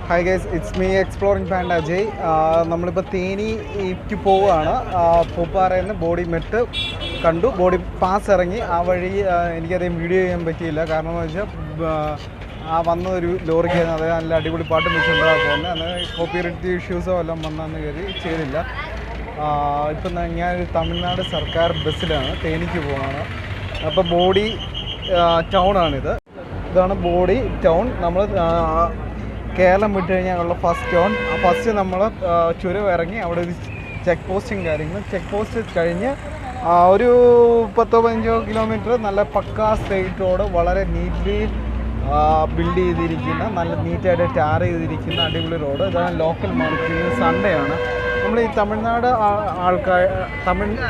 Hi guys, it's me exploring panda Ajay. നമ്മളിപ്പോൾ തേനിക്ക് പോവുകയാണ്. പൂപ്പാറയിൽ നിന്ന് ബോഡി മെട്ട് കണ്ടു, ബോഡി പാസ് ഇറങ്ങി. ആ വഴി എനിക്കധികം വീഡിയോ ചെയ്യാൻ പറ്റിയില്ല. കാരണം എന്ന് വെച്ചാൽ വന്നൊരു ലോറിക്കായിരുന്നു. അത് നല്ല അടിപൊളി പാട്ടും വെച്ചുകൊണ്ടാണ് പോകുന്നത്. അങ്ങനെ കോപ്പിറൈറ്റ് ഇഷ്യൂസോ എല്ലാം വന്നെന്ന് കയറി ചെയ്തില്ല. ഇപ്പം ഞാൻ തമിഴ്നാട് സർക്കാർ ബസ്സിലാണ്, തേനിക്ക് പോവാണ്. അപ്പോൾ ബോഡി ടൗണാണിത്. ഇതാണ് ബോഡി ടൗൺ. നമ്മൾ കേരളം വിട്ട് കഴിഞ്ഞാൽ ഉള്ള ഫസ്റ്റ് നമ്മൾ ചുരം ഇറങ്ങി അവിടെ ഒരു ചെക്ക് പോസ്റ്റും കാര്യങ്ങളും. ചെക്ക് പോസ്റ്റ് കഴിഞ്ഞ് ഒരു 10-15 കിലോമീറ്റർ നല്ല പക്കാ സ്ട്രെയിറ്റ് റോഡ്, വളരെ നീറ്റ്ലി ബിൽഡ് ചെയ്തിരിക്കുന്ന, നല്ല നീറ്റായിട്ട് ടാർ ചെയ്തിരിക്കുന്ന അടിപൊളി റോഡ്. ഇതാണ് ലോക്കൽ മാർക്കറ്റ്. സൺഡേ ആണ്. നമ്മൾ ഈ തമിഴ്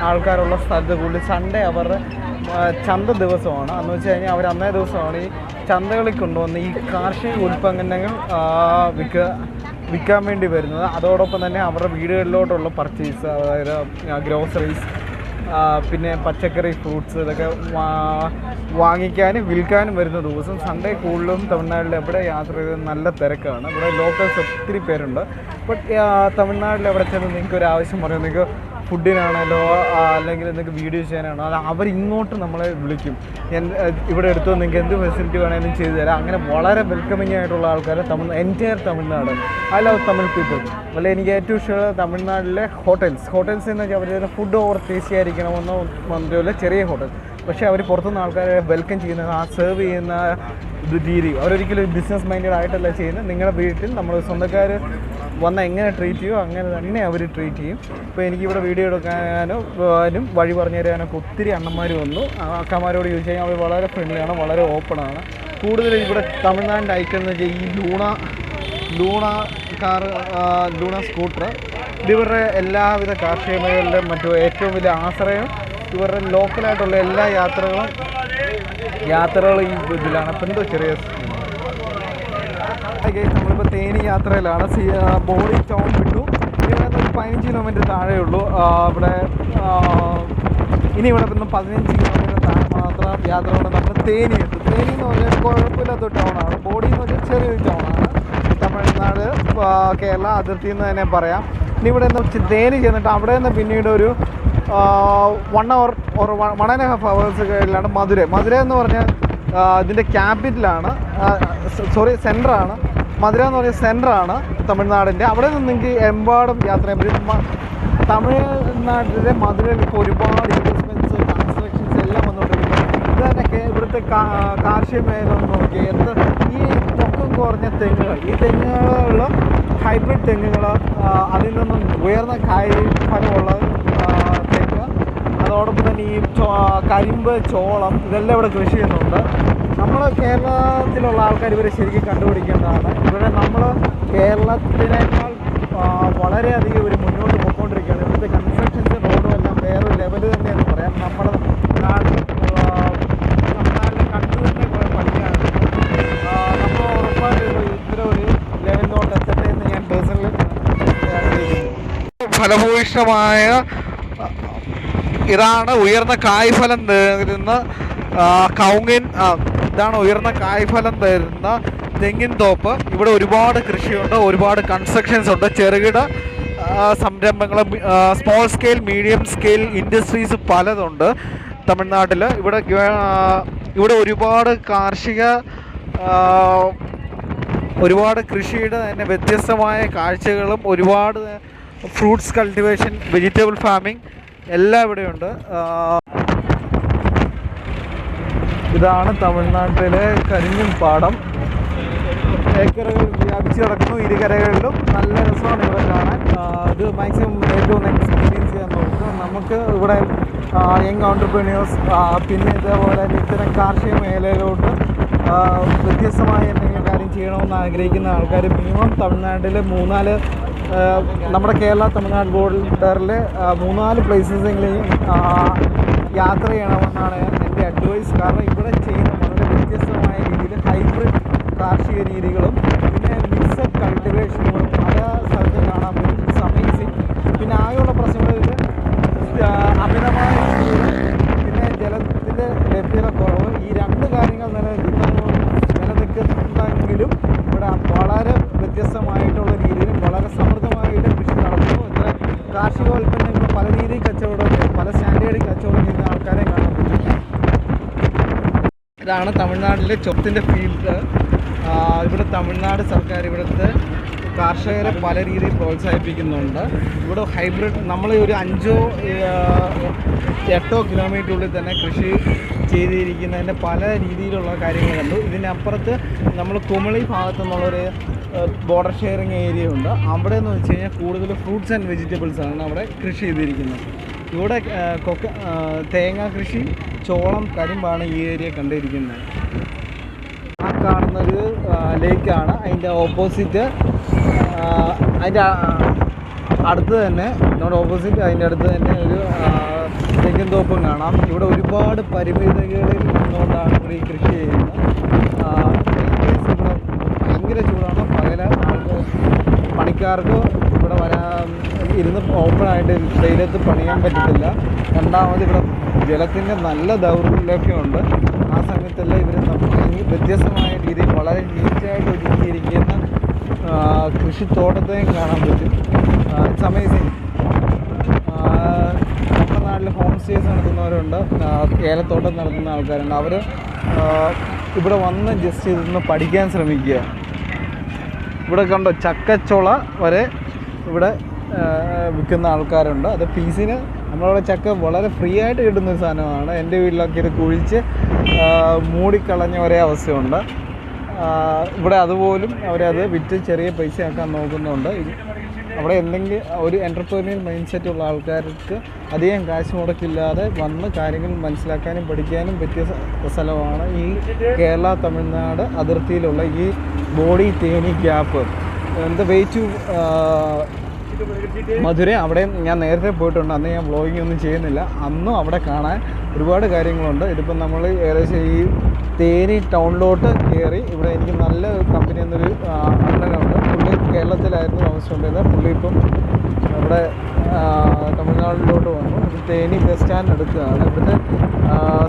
ആൾക്കാരുള്ള സ്ഥലത്ത് കൂടുതൽ സൺഡേ അവരുടെ ചന്ത ദിവസമാണ്. എന്ന് വെച്ച് കഴിഞ്ഞാൽ അവർ അന്നേ ദിവസമാണ് ഈ ചന്തകളിൽ കൊണ്ടുവന്ന് ഈ കാർഷിക ഉൽപ്പന്നങ്ങൾ വിൽക്കാൻ വേണ്ടി വരുന്നത്. അതോടൊപ്പം തന്നെ അവരുടെ വീടുകളിലോട്ടുള്ള പർച്ചേസ്, അതായത് ഗ്രോസറീസ്, പിന്നെ പച്ചക്കറി, ഫ്രൂട്ട്സ്, ഇതൊക്കെ വാങ്ങിക്കാനും വിൽക്കാനും വരുന്ന ദിവസം സൺഡേ. കൂടുതലും തമിഴ്നാട്ടിൽ എവിടെ യാത്ര ചെയ്ത് നല്ല തിരക്കാണ്. ഇവിടെ ലോക്കൽസ് ഒത്തിരി പേരുണ്ട്. ബട്ട് തമിഴ്നാട്ടിൽ എവിടെ ചെന്ന് നിങ്ങൾക്ക് ഒരു ആവശ്യം പറയും, നിങ്ങൾക്ക് ഫുഡിനാണല്ലോ അല്ലെങ്കിൽ നിങ്ങൾക്ക് വീഡിയോ ചെയ്യാനാണോ, അത് അവരിങ്ങോട്ട് നമ്മളെ വിളിക്കും. ഇവിടെ എടുത്തോ, നിങ്ങൾക്ക് എന്ത് ഫെസിലിറ്റി വേണമെങ്കിലും ചെയ്തു തരാം. അങ്ങനെ വളരെ വെൽക്കമിങ് ആയിട്ടുള്ള ആൾക്കാർ entire Tamil Nadu. I love Tamil people. അതുപോലെ എനിക്ക് ഏറ്റവും ഇഷ്ടമുള്ള തമിഴ്നാട്ടിലെ ഹോട്ടൽസ് എന്ന് വെച്ചാൽ അവർ ഫുഡ് ഓവർ ടേസ്റ്റി ആയിരിക്കണമെന്നോ മന്ത്രിയുള്ള ചെറിയ ഹോട്ടൽ. പക്ഷേ അവർ പുറത്തുനിന്ന് ആൾക്കാരെ വെൽക്കം ചെയ്യുന്നത്, സെർവ് ചെയ്യുന്ന രീതി, അവരൊരിക്കലും ബിസിനസ് മൈൻഡഡ് ആയിട്ടല്ല ചെയ്യുന്നത്. നിങ്ങളുടെ വീട്ടിൽ നമ്മൾ സ്വന്തക്കാർ വന്നാൽ എങ്ങനെ ട്രീറ്റ് ചെയ്യുമോ അങ്ങനെ തന്നെ അവർ ട്രീറ്റ് ചെയ്യും. ഇപ്പോൾ എനിക്കിവിടെ വീഡിയോ എടുക്കാനും വഴി പറഞ്ഞു തരാനൊക്കെ ഒത്തിരി അണ്ണന്മാർ വന്നു. അക്കന്മാരോട് ചോദിച്ചു കഴിഞ്ഞാൽ അവർ വളരെ ഫ്രണ്ട്ലിയാണ്, വളരെ ഓപ്പണാണ്. കൂടുതൽ ഇവിടെ തമിഴ്നാടിൻ്റെ ഐറ്റം എന്ന് വെച്ചാൽ ഈ ലൂണ സ്കൂട്ടർ, ഇവരുടെ എല്ലാവിധ കാർഷിക മേഖലയിലും മറ്റും ഏറ്റവും വലിയ ആശ്രയം ഇവരുടെ ലോക്കലായിട്ടുള്ള എല്ലാ യാത്രകളും ഈ ഇതിലാണ്. അപ്പം എന്തോ ചെറിയ നമ്മളിപ്പോൾ തേനി യാത്രയിലാണ്. ബോഡി ടൗൺ വിട്ടു. ഇവിടെ നിന്ന് 15 കിലോമീറ്റർ താഴെയുള്ളൂ. ഇനി ഇവിടെ നിന്ന് 15 കിലോമീറ്റർ താഴെ മാത്രം യാത്ര കൊണ്ട് നമ്മൾ തേനി എത്തും. തേനി എന്ന് പറഞ്ഞാൽ കുഴപ്പമില്ലാത്ത ടൗണാണ്. ബോഡി എന്ന് പറഞ്ഞാൽ ചെറിയൊരു ടൗണാണ്. തമിഴ്നാട് കേരള അതിർത്തി എന്ന് തന്നെ പറയാം. ഇനി ഇവിടെ നിന്ന് തേനി ചെന്നിട്ട് അവിടെ നിന്ന് പിന്നീട് ഒരു 1 hour or 1.5 hours കഴിഞ്ഞാണ് മധുര എന്ന് പറഞ്ഞാൽ ഇതിൻ്റെ ക്യാപിറ്റലാണ്, സെൻറ്ററാണ്. മധുര എന്ന് പറഞ്ഞാൽ സെൻറ്ററാണ് തമിഴ്നാടിൻ്റെ. അവിടെ നിന്ന് നിങ്ങൾക്ക് എമ്പാടും യാത്ര ചെയ്യാൻ പറ്റും. തമിഴ്നാട്ടിലെ മധുരയിൽ ഇപ്പോൾ ഒരുപാട് ഇൻവെസ്റ്റ്മെൻറ്റ്സ്, കൺസ്ട്രക്ഷൻസ് എല്ലാം വന്നുകൊണ്ടിരിക്കുന്നത്. ഇത് തന്നെ ഇവിടുത്തെ കാർഷിക മേഖല നോക്കി ഈ പൊക്കം കുറഞ്ഞ തെങ്ങുകൾ, ഈ തെങ്ങുകളിൽ ഹൈബ്രിഡ് തെങ്ങുകൾ, അതിൽ നിന്നും ഉയർന്ന കായ് ഫലമുള്ള തെങ്ങ്, അതോടൊപ്പം തന്നെ ഈ കരിമ്പ്, ചോളം, ഇതെല്ലാം ഇവിടെ കൃഷി ചെയ്യുന്നുണ്ട്. നമ്മൾ കേരളത്തിലുള്ള ആൾക്കാർ ഇവരെ ശരിക്കും കണ്ടുപിടിക്കേണ്ടതാണ്. ഇവിടെ നമ്മൾ കേരളത്തിനേക്കാൾ വളരെയധികം ഇവർ മുന്നോട്ട് പോയിക്കൊണ്ടിരിക്കുകയാണ്. ഇവിടുത്തെ കൺസ്ട്രക്ഷൻസ്, റോഡും എല്ലാം വേറൊരു ലെവൽ തന്നെയെന്ന് പറയാം. നമ്മുടെ നാട്ടിലെ കണ്ടു തന്നെ കുറേ പഠിക്കാനുണ്ട്. നമ്മൾ ഉറപ്പായിട്ടും ഇത്തരം ഒരു ലെവലിലോട്ട് എത്തട്ടെ എന്ന് ഞാൻ പേഴ്സണലി ഫലഭൂയിഷ്ഠമായ ഇതാണ് ഉയർന്ന കായ്ഫലം തരുന്ന കവുങ്ങിൻ. ഇതാണ് ഉയർന്ന കായ്ഫലം തരുന്ന തെങ്ങിൻ തോപ്പ്. ഇവിടെ ഒരുപാട് കൃഷിയുണ്ട്, ഒരുപാട് കൺസ്ട്രക്ഷൻസ് ഉണ്ട്, ചെറുകിട സംരംഭങ്ങൾ, small scale, medium scale industries പലതുണ്ട് തമിഴ്നാട്ടിൽ. ഇവിടെ ഒരുപാട് കൃഷിയുടെ തന്നെ വ്യത്യസ്തമായ കാഴ്ചകളും, ഒരുപാട് ഫ്രൂട്ട്സ് കൾട്ടിവേഷൻ, വെജിറ്റബിൾ ഫാമിംഗ് എല്ലാം ഇവിടെയുണ്ട്. ഇതാണ് തമിഴ്നാട്ടിലെ കരിഞ്ഞും പാടം. ഏക്കറുകൾ വ്യാപിച്ച് കിടക്കുന്നു ഇരുകരകളിലും. നല്ല രസമാണ് ഇവിടെ കാണാൻ. ഇത് മാക്സിമം ഏറ്റവും എക്സ്പീരിയൻസ് ചെയ്യാൻ നോക്കുക. നമുക്ക് ഇവിടെ യങ് ഓൺട്രപ്രന്യൂഴ്സ്, പിന്നെ ഇതേപോലെ ഇത്തരം കാർഷിക മേഖലയിലോട്ട് വ്യത്യസ്തമായ എന്തെങ്കിലും കാര്യം ചെയ്യണമെന്ന് ആഗ്രഹിക്കുന്ന ആൾക്കാർ മിനിമം തമിഴ്നാട്ടിൽ നമ്മുടെ കേരള തമിഴ്നാട് ബോർഡറിൽ 3-4 പ്ലേസസെങ്കിലും യാത്ര ചെയ്യണമെന്നാണ് എൻ്റെ അഡ്വൈസ്. കാരണം ഇവിടെ ചെയ്യുന്ന വളരെ വ്യത്യസ്തമായ രീതിയിൽ ഹൈബ്രിഡ് കാർഷിക രീതികളും പിന്നെ മിക്സഡ് കൾട്ടിവേഷനുകളും പല സ്ഥലത്ത് കാണാൻ പറ്റും. It's amazing. പിന്നെ ആകെയുള്ള പ്രശ്നങ്ങൾ അമിതമായ പിന്നെ ജലത്തിൻ്റെ ലഭ്യത കുറവ്. ഈ 2 കാര്യങ്ങൾ നിലനിൽക്കുന്നെങ്കിലും ഇവിടെ വളരെ വ്യത്യസ്തമായ ഇതാണ് തമിഴ്നാട്ടിലെ ചൊത്തിൻ്റെ ഫീൽഡ്. ഇവിടെ തമിഴ്നാട് സർക്കാർ ഇവിടുത്തെ കർഷകരെ പല രീതിയിൽ പ്രോത്സാഹിപ്പിക്കുന്നുണ്ട്. ഇവിടെ ഹൈബ്രിഡ് നമ്മൾ ഒരു 5-8 കിലോമീറ്ററുള്ളിൽ തന്നെ കൃഷി ചെയ്തിരിക്കുന്നതിൻ്റെ പല രീതിയിലുള്ള കാര്യങ്ങൾ കണ്ടു. ഇതിനപ്പുറത്ത് നമ്മൾ കുമളി ഭാഗത്തു നിന്നുള്ളൊരു ബോർഡർ ഷെയറിങ് ഏരിയ ഉണ്ട്. അവിടെ എന്ന് വെച്ച് കഴിഞ്ഞാൽ കൂടുതൽ ഫ്രൂട്ട്സ് ആൻഡ് വെജിറ്റബിൾസാണ് അവിടെ കൃഷി ചെയ്തിരിക്കുന്നത്. ഇവിടെ തേങ്ങ കൃഷി, ചോളം, കരിമ്പാണ് ഈ ഏരിയ കണ്ടിരിക്കുന്നത്. ആ കാണുന്നൊരു ലേക്കാണ്. അതിൻ്റെ ഓപ്പോസിറ്റ് അതിൻ്റെ അടുത്ത് തന്നെ അതിൻ്റെ അടുത്ത് തന്നെ ഒരു തെങ്ങിൻ തോപ്പും കാണാം. ഇവിടെ ഒരുപാട് പരിമിതികളിൽ നിന്നുകൊണ്ടാണ് ഇവിടെ ഈ കൃഷി ചെയ്യുന്നത്. ഇവിടെ ഭയങ്കര ചൂടാണ്. പണിക്കാർക്ക് ഇവിടെ ഇരുന്ന് ഓപ്പണായിട്ട് വെയിലത്ത് പണിയാൻ പറ്റത്തില്ല. രണ്ടാമത് ഇവിടെ ജലത്തിൻ്റെ നല്ല ദൗർലഭ്യമുണ്ട്. ആ സമയത്തെല്ലാം ഇവർ വ്യത്യസ്തമായ രീതിയിൽ വളരെ നീറ്റായിട്ട് ഒരുക്കിയിരിക്കുന്ന കൃഷിത്തോട്ടത്തെയും കാണാൻ പറ്റും. It's amazing. നമ്മുടെ നാട്ടിൽ ഹോം സ്റ്റേസ് നടത്തുന്നവരുണ്ട്, ഏലത്തോട്ടം നടത്തുന്ന ആൾക്കാരുണ്ട്. അവർ ഇവിടെ വന്ന് ജസ്റ്റ് ഇതൊന്ന് പഠിക്കാൻ ശ്രമിക്കുക. ഇവിടെ കണ്ടോ ചക്കച്ചുള വരെ ഇവിടെ വിൽക്കുന്ന ആൾക്കാരുണ്ട്. അത് പീസിന് നമ്മളവിടെ ചക്ക വളരെ ഫ്രീ ആയിട്ട് കിട്ടുന്നൊരു സാധനമാണ്. എൻ്റെ വീട്ടിലൊക്കെ ഇത് കുഴിച്ച് മൂടിക്കളഞ്ഞ ഒരേ അവസ്ഥയുണ്ട്. ഇവിടെ അതുപോലും അവരത് വിറ്റ് ചെറിയ പൈസ ആക്കാൻ നോക്കുന്നുണ്ട്. അവിടെ എന്തെങ്കിലും ഒരു എൻ്റർപ്രൈനർ മൈൻഡ് സെറ്റ് ഉള്ള ആൾക്കാർക്ക് അധികം കാശ് മുടക്കില്ലാതെ വന്ന് കാര്യങ്ങൾ മനസ്സിലാക്കാനും പഠിക്കാനും പറ്റിയ സ്ഥലമാണ് ഈ കേരള തമിഴ്നാട് അതിർത്തിയിലുള്ള ഈ ബോഡി തേനി ഗ്യാപ്പ്. എന്താ വേ ടു മധുര. അവിടെ ഞാൻ നേരത്തെ പോയിട്ടുണ്ട്. അന്ന് ഞാൻ വ്ളോഗിങ് ഒന്നും ചെയ്യുന്നില്ല. അന്നും അവിടെ കാണാൻ ഒരുപാട് കാര്യങ്ങളുണ്ട്. ഇതിപ്പം നമ്മൾ ഏകദേശം ഈ തേനി ടൗണിലോട്ട് കയറി. ഇവിടെ എനിക്ക് നല്ല കമ്പനി എന്നൊരു അണ്ണനുണ്ട്. പുള്ളി കേരളത്തിലായിരുന്നു താമസിച്ചുകൊണ്ടിരുന്നത്. പുള്ളി ഇപ്പം ഇവിടെ തമിഴ്നാട്ടിലോട്ട് വന്നു. ഇത് തേനി ബസ് സ്റ്റാൻഡ് എടുക്കുകയാണ്. ഇവിടുത്തെ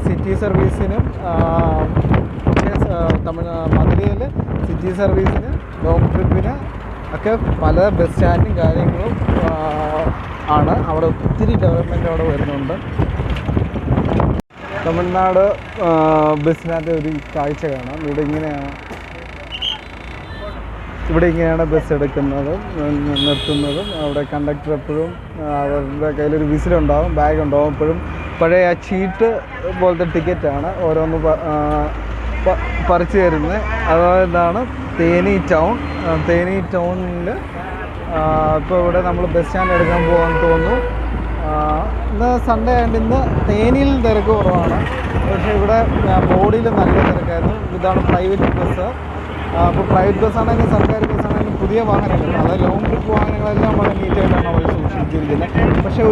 സിറ്റി സർവീസിനും മധുരയിൽ സിറ്റി സർവീസിന്, ലോങ് ട്രിപ്പിന് ഒക്കെ പല ബസ് സ്റ്റാൻഡും കാര്യങ്ങളും ആണ്. അവിടെ ഒത്തിരി ഡെവലപ്മെൻറ്റ് അവിടെ വരുന്നുണ്ട്. തമിഴ്നാട് ബസ്സിനകത്ത് ഒരു കാഴ്ച കാണാം. ഇവിടെ ഇങ്ങനെയാണ് ബസ് എടുക്കുന്നതും നിർത്തുന്നതും. അവിടെ കണ്ടക്ടർ എപ്പോഴും അവരുടെ കയ്യിലൊരു വിസിലുണ്ടാവും, ബാഗ് ഉണ്ടാവും. എപ്പോഴും പഴയ ആ ചീട്ട് പോലത്തെ ടിക്കറ്റാണ് ഓരോന്ന് പറിച്ചു തരുന്നത്. അതാണ് തേനി ടൗൺ. തേനി ടൗണിൽ ഇപ്പോൾ ഇവിടെ നമ്മൾ ബസ് സ്റ്റാൻഡ് എടുക്കാൻ പോകാൻ തോന്നുന്നു. ഇന്ന് സൺഡേ ആയതുകൊണ്ട് ഇന്ന് തേനിയിൽ തിരക്ക് കുറവാണ്. പക്ഷേ ഇവിടെ ബോഡിയിൽ നല്ല തിരക്കായിരുന്നു. ഇതാണ് പ്രൈവറ്റ് ബസ്. അപ്പോൾ പ്രൈവറ്റ് ബസ്സാണെങ്കിലും സർക്കാർ ബസ്സാണെങ്കിലും പുതിയ വാഹനങ്ങൾ, അതായത് ലോങ് ട്രിപ്പ് വാഹനങ്ങളെല്ലാം വളരെ നീറ്റായിട്ടാണ് അവർ സൂക്ഷിച്ചിരിക്കുന്നത്. പക്ഷേ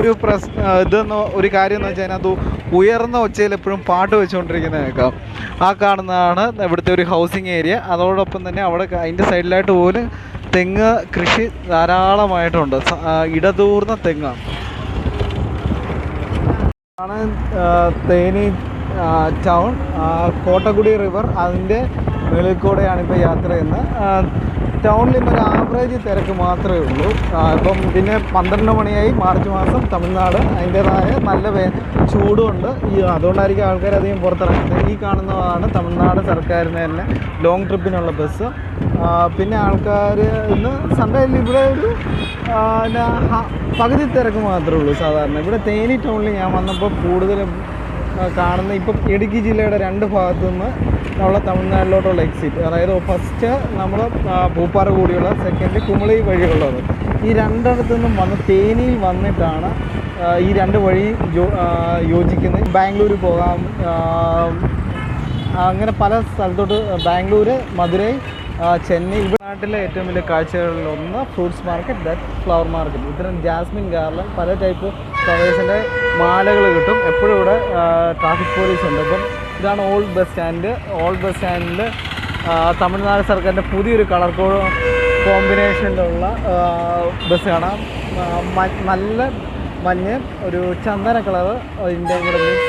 ഒരു കാര്യം എന്ന് വെച്ചാൽ അതിനകത്ത് ഉയർന്ന ഒച്ചയിൽ എപ്പോഴും പാട്ട് വെച്ചുകൊണ്ടിരിക്കുന്നത് കേൾക്കാം. ആ കാണുന്നതാണ് ഇവിടുത്തെ ഒരു ഹൗസിങ് ഏരിയ. അതോടൊപ്പം തന്നെ അവിടെ അതിൻ്റെ സൈഡിലായിട്ട് പോലും തെങ്ങ് കൃഷി ധാരാളമായിട്ടുണ്ട്. ഇടതൂർന്ന തെങ്ങാണ്. തേനി ടൗൺ. കോട്ടക്കുടി റിവർ അതിൻ്റെ മുകളിൽ കൂടെയാണ് ഇപ്പോൾ യാത്ര ചെയ്യുന്നത്. ടൗണിൽ ഇന്നൊരു ആവറേജ് തിരക്ക് മാത്രമേ ഉള്ളൂ. ഇപ്പം പിന്നെ 12 മണിയായി, മാർച്ച് മാസം, തമിഴ്നാട് അതിൻ്റേതായ നല്ല ചൂടുമുണ്ട്. അതുകൊണ്ടായിരിക്കും ആൾക്കാർ അധികം പുറത്തിറങ്ങുന്നത്. ഈ കാണുന്നതാണ് തമിഴ്നാട് സർക്കാരിന് തന്നെ ലോങ് ട്രിപ്പിനുള്ള ബസ്. പിന്നെ ആൾക്കാർ ഇന്ന് സൺഡേയിൽ ഇവിടെ ഒരു പകുതി തിരക്ക് മാത്രമേ ഉള്ളൂ സാധാരണ. ഇവിടെ തേനി ടൗണിൽ ഞാൻ വന്നപ്പോൾ കൂടുതലും കാണുന്ന ഇപ്പം ഇടുക്കി ജില്ലയുടെ 2 ഭാഗത്തു നിന്ന് ഉള്ള തമിഴ്നാട്ടിലോട്ടുള്ള എക്സിറ്റ്, അതായത് ഫസ്റ്റ് നമ്മൾ പൂപ്പാറ കൂടിയുള്ള, സെക്കൻഡ് കുമളി വഴിയുള്ളത്. ഈ രണ്ടിടത്തു നിന്നും വന്ന് തേനിയിൽ വന്നിട്ടാണ് ഈ 2 വഴി യോജിക്കുന്നത്. ബാംഗ്ലൂർ പോകാം, അങ്ങനെ പല സ്ഥലത്തോട്ട്, ബാംഗ്ലൂർ, മധുരൈ, ചെന്നൈ. ഇവിടെ നാട്ടിലെ ഏറ്റവും വലിയ കാഴ്ചകളിലൊന്ന് fruits market, that flower market. ഇത്തരം ജാസ്മിൻ ഗാർലൻ, പല ടൈപ്പ് ഫ്ലവേഴ്സിൻ്റെ മാലകൾ കിട്ടും. എപ്പോഴും ഇവിടെ ട്രാഫിക് പോലീസ് ഉണ്ട്. ഇപ്പം ഇതാണ് old bus stand. Old bus സ്റ്റാൻഡിൽ തമിഴ്നാട് സർക്കാരിൻ്റെ പുതിയൊരു കളർ കോമ്പിനേഷനിലുള്ള ബസ് കാണാം. നല്ല മഞ്ഞ്, ഒരു ചന്ദന കളറ് അതിൻ്റെ കൂടെ മിക്സ്.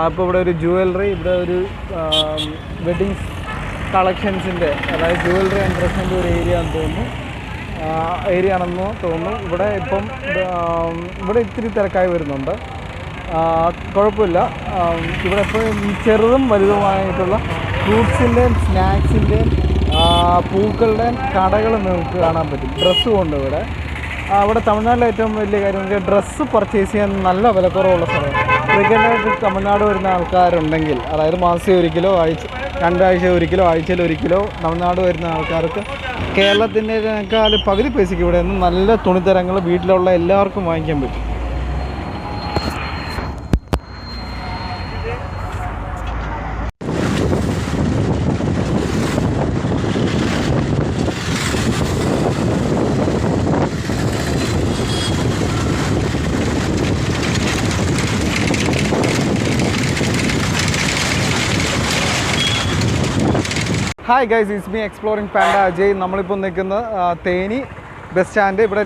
ഇപ്പോൾ ഇവിടെ ഒരു ജുവലറി, ഇവിടെ ഒരു വെഡിങ് കളക്ഷൻസിൻ്റെ, അതായത് ജുവലറി ആൻഡ് ഡ്രസ്സിൻ്റെ ഒരു ഏരിയ ആണെന്ന് തോന്നുന്നു. ഇവിടെ ഇപ്പം ഇവിടെ ഇത്തിരി തിരക്കായി വരുന്നുണ്ട്. കുഴപ്പമില്ല. ഇവിടെ എപ്പോഴും ചെറുതും വലുതുമായിട്ടുള്ള ഫ്രൂട്ട്സിൻ്റെയും സ്നാക്സിൻ്റെയും പൂക്കളുടെയും കടകൾ നിങ്ങൾക്ക് കാണാൻ പറ്റും. ഡ്രസ്സും ഉണ്ട് ഇവിടെ. ഇവിടെ തമിഴ്നാട്ടിലെ ഏറ്റവും വലിയ കാര്യം വെച്ചാൽ ഡ്രസ്സ് പർച്ചേസ് ചെയ്യാൻ നല്ല വിലക്കുറവുള്ള സ്ഥലമാണ്. ഫ്രീക്വൻ്റായിട്ട് തമിഴ്നാട് വരുന്ന ആൾക്കാരുണ്ടെങ്കിൽ, അതായത് മാസം ഒരിക്കലോ രണ്ടാഴ്ച ഒരിക്കലോ ആഴ്ചയിൽ ഒരിക്കലോ തമിഴ്നാട് വരുന്ന ആൾക്കാർക്ക് കേരളത്തിൻ്റെതിനേക്കാൾ പകുതി പൈസയ്ക്ക് ഇവിടെ നിന്ന് നല്ല തുണിത്തരങ്ങൾ വീട്ടിലുള്ള എല്ലാവർക്കും വാങ്ങിക്കാൻ പറ്റും. Hi guys, it's me exploring panda Ajay. നമ്മളിപ്പോൾ നിൽക്കുന്ന തേനി ബസ് സ്റ്റാൻഡ്. ഇവിടെ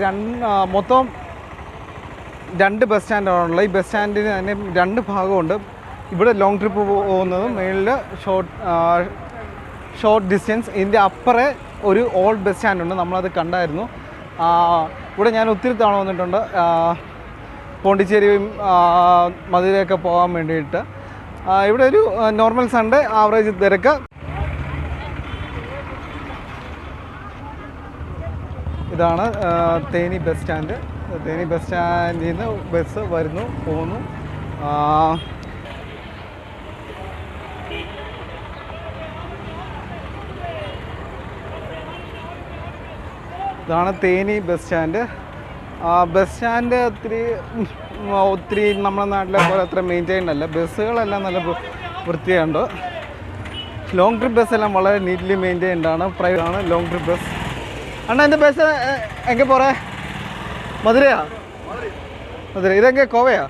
മൊത്തം 2 ബസ് സ്റ്റാൻഡാണുള്ളത്. ഈ ബസ് സ്റ്റാൻഡിന് തന്നെ 2 ഭാഗമുണ്ട്. ഇവിടെ ലോങ് ട്രിപ്പ് പോകുന്നതും മേളിൽ ഷോർട്ട് ഡിസ്റ്റൻസ്. ഇതിൻ്റെ അപ്പുറേ ഒരു ഓൾഡ് ബസ് സ്റ്റാൻഡുണ്ട്, നമ്മളത് കണ്ടായിരുന്നു. ഇവിടെ ഞാൻ ഒത്തിരി തവണ വന്നിട്ടുണ്ട്, പോണ്ടിച്ചേരിയും മധുരയൊക്കെ പോകാൻ വേണ്ടിയിട്ട്. ഇവിടെ ഒരു നോർമൽ സൺഡേ ആവറേജ് തിരക്ക്. ഇതാണ് Theni bus stand. Theni bus സ്റ്റാൻഡിൽ നിന്ന് ബസ് വരുന്നു, പോകുന്നു. ഇതാണ് Theni bus stand. Bus stand ഒത്തിരി നമ്മുടെ നാട്ടിലെ പോലെ അത്ര മെയിൻറ്റൈൻഡ് അല്ല. ബസ്സുകളെല്ലാം നല്ല വൃത്തിയുണ്ട്. ലോങ് ട്രിപ്പ് ബസ്സെല്ലാം വളരെ നീറ്റ്ലി മെയിൻറ്റൈൻഡ് ആണ്. പ്രൈവറ്റ് ആണ് ലോങ് ട്രിപ്പ് ബസ്. அண்ணா இந்த பஸ் எங்கே போகிற? மதுரையா? மதுரை. இது எங்கே? கோவையா?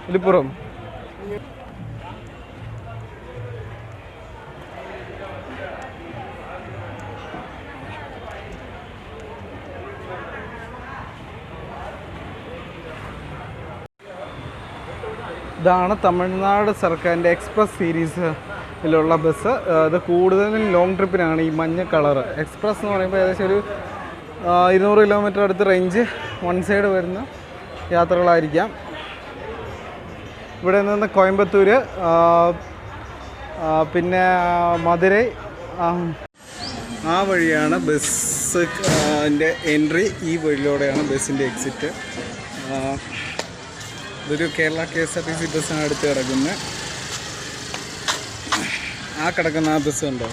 விழுப்புரம். ഇതാണ് തമിഴ്നാട് സർക്കാരിൻ്റെ എക്സ്പ്രസ് സീരീസിലുള്ള ബസ്. ഇത് കൂടുതലും ലോങ് ട്രിപ്പിനാണ്. ഈ മഞ്ഞ കളറ് എക്സ്പ്രസ് എന്ന് പറയുമ്പോൾ ഏകദേശം ഒരു 200 കിലോമീറ്റർ അടുത്ത് റേഞ്ച് വൺ സൈഡ് വരുന്ന യാത്രകളായിരിക്കാം. ഇവിടെ നിന്ന് കോയമ്പത്തൂർ, പിന്നെ മധുരൈ, ആ വഴിയാണ് ബസ്സിൻ്റെ എൻട്രി. ഈ വഴിയിലൂടെയാണ് ബസ്സിൻ്റെ എക്സിറ്റ്. ഇതൊരു കേരള KSRTC ബസ്സാണ് അടുത്ത് കിടക്കുന്നത്. ആ കിടക്കുന്ന ആ ബസ് ഉണ്ടോ?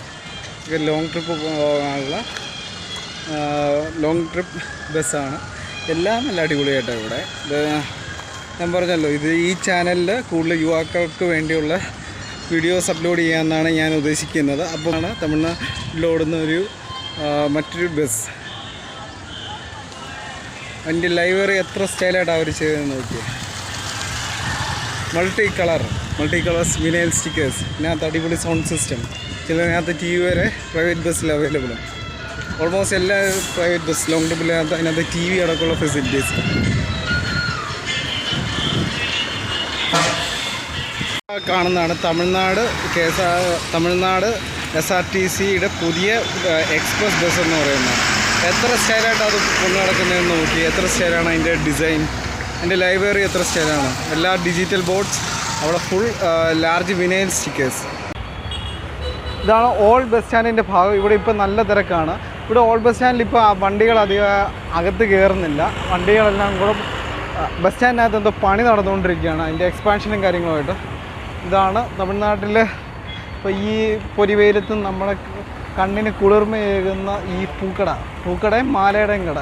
ഇത് ലോങ് ട്രിപ്പ് പോകാനുള്ള ലോങ് ട്രിപ്പ് ബസ്സാണ്. എല്ലാം നല്ല അടിപൊളിയായിട്ടാണ് ഇവിടെ. ഇത് ഞാൻ പറഞ്ഞല്ലോ, ഇത് ഈ ചാനലിൽ കൂടുതൽ യുവാക്കൾക്ക് വേണ്ടിയുള്ള വീഡിയോസ് അപ്ലോഡ് ചെയ്യാമെന്നാണ് ഞാൻ ഉദ്ദേശിക്കുന്നത്. അപ്പോൾ തമിഴ്നാട്ടിലോടുന്ന മറ്റൊരു ബസ്. അതിൻ്റെ ലൈബ്രറി എത്ര സ്റ്റൈലായിട്ടാണ് അവർ ചെയ്തതെന്ന് നോക്കിയത്. Multi colours vinyl stickers. ഇതിനകത്ത് അടിപൊളി സൗണ്ട് സിസ്റ്റം. ചിലതിനകത്ത് TV വരെ പ്രൈവറ്റ് ബസ്സിൽ അവൈലബിളാണ്. ഓൾമോസ്റ്റ് എല്ലാ പ്രൈവറ്റ് ബസ് ലോങ് ട്രിപ്പിനകത്ത് അതിനകത്ത് TV അടക്കമുള്ള ഫെസിലിറ്റീസ്. കാണുന്നതാണ് തമിഴ്നാട് SRTCയുടെ പുതിയ എക്സ്പ്രസ് ബസ് എന്ന് പറയുന്നത്. എത്ര സ്റ്റൈലായിട്ട് അത് കൊണ്ടു നടക്കുന്നതെന്ന് നോക്കി. എത്ര സ്റ്റൈലാണ് അതിൻ്റെ ഡിസൈൻ, അതിൻ്റെ ലൈബ്രറി എത്ര സ്റ്റൈലാണ്. എല്ലാ ഡിജിറ്റൽ ബോർഡ്സ്, അവിടെ ഫുൾ ലാർജ് വിനൈൽ സ്റ്റിക്കേഴ്സ്. ഇതാണ് ഓൾഡ് ബസ് സ്റ്റാൻഡിൻ്റെ ഭാഗം. ഇവിടെ ഇപ്പോൾ നല്ല തിരക്കാണ്. ഇവിടെ ഓൾഡ് ബസ് സ്റ്റാൻഡിൽ ഇപ്പോൾ വണ്ടികൾ അധികം അകത്ത് കയറുന്നില്ല. വണ്ടികളെല്ലാം കൂടെ ബസ് സ്റ്റാൻഡിനകത്ത് എന്തോ പണി നടന്നുകൊണ്ടിരിക്കുകയാണ്, അതിൻ്റെ എക്സ്പാൻഷനും കാര്യങ്ങളുമായിട്ട്. ഇതാണ് തമിഴ്നാട്ടിൽ ഇപ്പോൾ ഈ പൊരിവെയിലത്തും നമ്മളെ കണ്ണിന് കുളിർമയേകുന്ന ഈ പൂക്കടയും മാലയുടെയും കട.